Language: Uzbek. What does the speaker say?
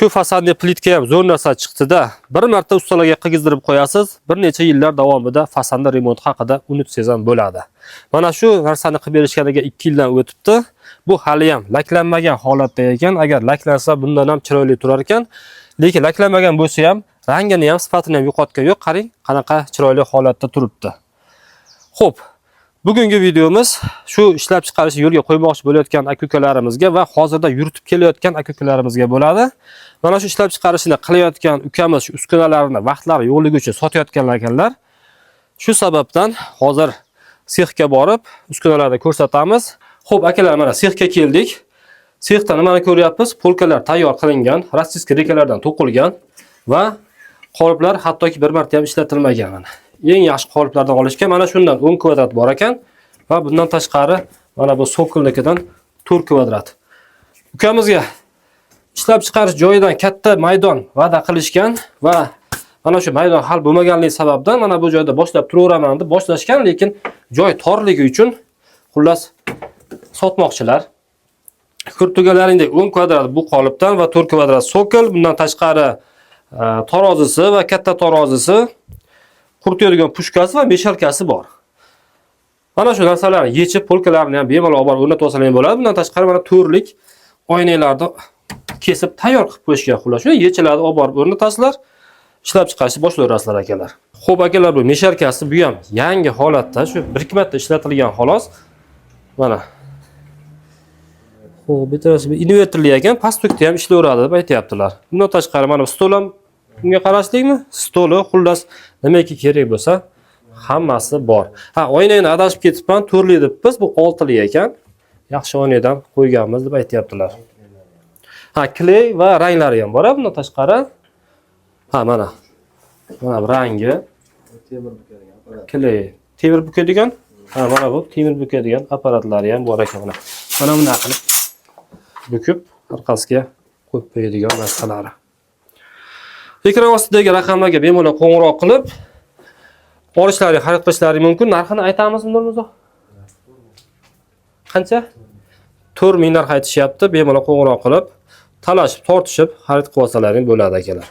Shu fasadni plitka ham zo'r narsa chiqdi-da. Bir marta ustalarga qilgizdirib qo'yasiz, bir necha yillar davomida fasadni remont haqida unutsangiz ham bo'ladi. Mana shu narsani qilib berishganiga 2 yildan o'tibdi. Bu hali ham laklanmagan holatda ekan. Agar laklansa bundan ham chiroyli turar ekan. Lekin laklanmagan bo'lsa ham rangini ham, sifatini ham yo'qotgan yo'q. Qarang, qanaqa chiroyli holatda turibdi. Xo'p, bugungi videomiz shu ishlab chiqarish yo'lga qo'ymoqchi bo'layotgan aka-ukalarimizga va hozirda yuritib kelayotgan aka-ukalarimizga bo'ladi. Mana shu ishlab chiqarishini qilayotgan ukamiz shu uskunalarini vaqtlari yo'qligi uchun sotayotganlar ekanlar. Shu sababdan hozir sexga borib uskunalarni ko'rsatamiz. Xo'p, akalar, mana sexga keldik. Sexda nimani ko'ryapmiz? Polkalar tayyor qilingan, rossiyskiy rekalardan to'qilgan va qoliplar hattoki bir marta ham ishlatilmagan. Eng yaxshi qoliplardan olishgan. Mana shundan 10 kvadrat bor ekan va bundan tashqari mana bu sokolnikidan 4 kvadrat. Ukamizga ishlab chiqarish joyidan katta maydon va'da qilishgan va mana shu maydon hal bo'lmaganligi sababdan mana bu joyda boshlab turaveraman deb boshlashgan, lekin joy torligi uchun xullas sotmoqchilar. Kurtugalaringdek 10 kvadrat bu qolipdan va 4 kvadrat sokol, bundan tashqari tarozisi va katta tarozisi, quritadigan pushkasi va meshalkasi bor. Mana shu narsalarni yechib, polkalarni ham bemalol olib borib o'rnatib olsangiz bo'ladi. Bundan tashqari mana to'rlik oynalarni kesib tayyor qilib qo'yishgan xulos. Shuni yechiladi, olib borib o'rnatasizlar, ishlab chiqarishni boshlayverasizlar akalar. Xo'p akalar, bu meshalkasi bu ham yangi holatda, shu 1-2 marta ishlatilgan xolos. Mana. Xo'p, bittasi invertorli ekan, pastlikda ham ishlayveradi deb aytayaptilar. Bundan tashqari mana stol ham bunga qarashlikmi? Stoli, xullas nimaki kerak bo'lsa, hammasi bor. Ha, oynani adashib ketibman, to'rli deb biz bu 6li ekan. Yaxshi oynadan qo'yganmiz deb aytayaptilar. Ha, kley va ranglari ham bor, bundan tashqari. Ha, mana. Mana bu rangi temir bukadigan apparat. Kley, temir bukadigan. Ha, mana bu temir bukadigan apparatlari ham bor ekan. Mana bunday qilib bukib, orqasiga qo'yib qo'yadigan narsalari. Ekran ostidagi raqamlarga bemalol qo'ng'iroq qilib olishlaringiz, xarid qilishlaringiz mumkin. Narxini aytamizmi, Nurmuzo? Qancha? 4 ming narx aytishyapti. Bemalol qo'ng'iroq qilib, talashib, tortishib xarid qilib olsalaring bo'ladi akalar.